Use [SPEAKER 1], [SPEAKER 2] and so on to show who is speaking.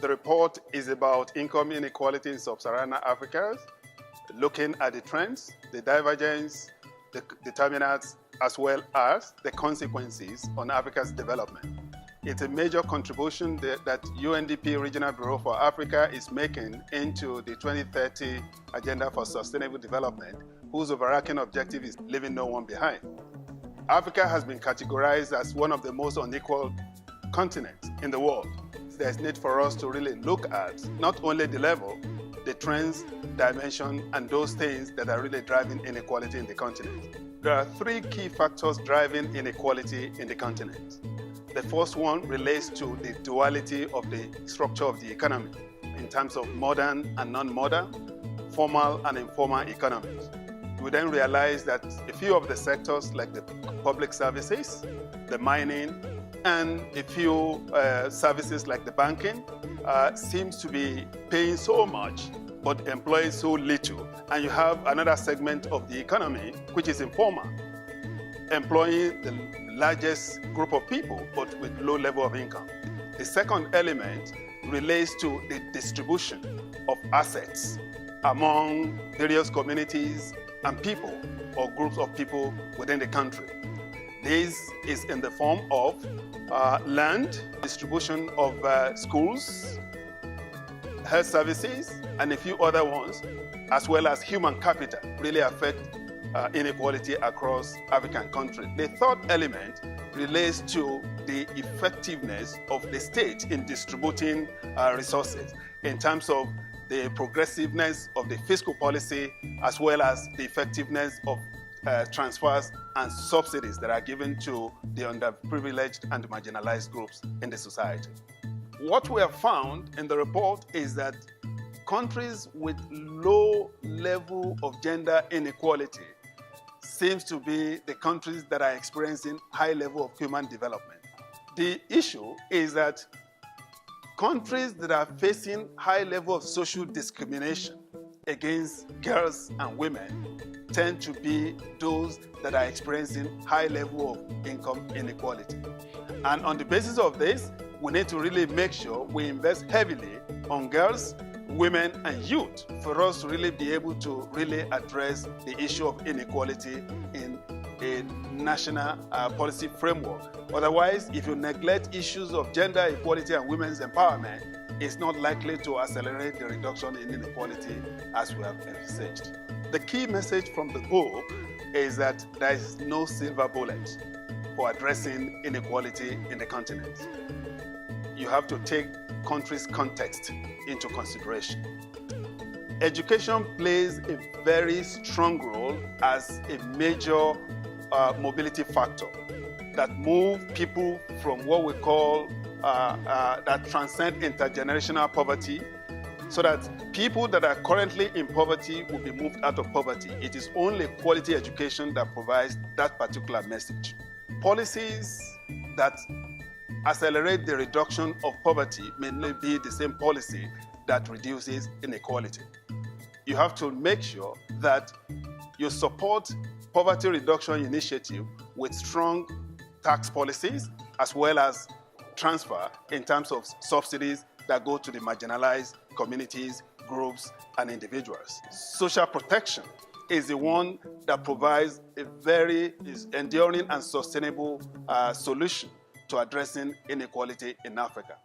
[SPEAKER 1] The report is about income inequality in sub-Saharan Africa, looking at the trends, the divergence, the determinants, as well as the consequences on Africa's development. It's a major contribution that UNDP Regional Bureau for Africa is making into the 2030 Agenda for Sustainable Development, whose overarching objective is leaving no one behind. Africa has been categorized as one of the most unequal continents in the world. There's need for us to really look at not only the level, the trends, dimension, and those things that are really driving inequality in the continent. There are three key factors driving inequality in the continent. The first one relates to the duality of the structure of the economy in terms of modern and non-modern, formal and informal economies. We then realize that a few of the sectors like the public services, the mining, and a few services like the banking seems to be paying so much but employing so little. And you have another segment of the economy which is informal, employing the largest group of people but with low level of income. The second element relates to the distribution of assets among various communities and people or groups of people within the country. This is in the form of land, distribution of schools, health services, and a few other ones, as well as human capital, really affect inequality across African countries. The third element relates to the effectiveness of the state in distributing resources in terms of the progressiveness of the fiscal policy, as well as the effectiveness of transfers and subsidies that are given to the underprivileged and marginalized groups in the society. What we have found in the report is that countries with low level of gender inequality seems to be the countries that are experiencing high level of human development. The issue is that countries that are facing high level of social discrimination against girls and women tend to be those that are experiencing high level of income inequality. And on the basis of this, we need to really make sure we invest heavily on girls, women, and youth for us to really be able to really address the issue of inequality in a national policy framework. Otherwise, if you neglect issues of gender equality and women's empowerment, it's not likely to accelerate the reduction in inequality as we have envisaged. The key message from the book is that there is no silver bullet for addressing inequality in the continent. You have to take country's context into consideration. Education plays a very strong role as a major mobility factor that move people from what we call that transcend intergenerational poverty, so that people that are currently in poverty will be moved out of poverty. It is only quality education that provides that particular message. Policies that accelerate the reduction of poverty may not be the same policy that reduces inequality. You have to make sure that you support poverty reduction initiative with strong tax policies as well as transfer in terms of subsidies that go to the marginalized communities, groups, and individuals. Social protection is the one that provides a very enduring and sustainable solution to addressing inequality in Africa.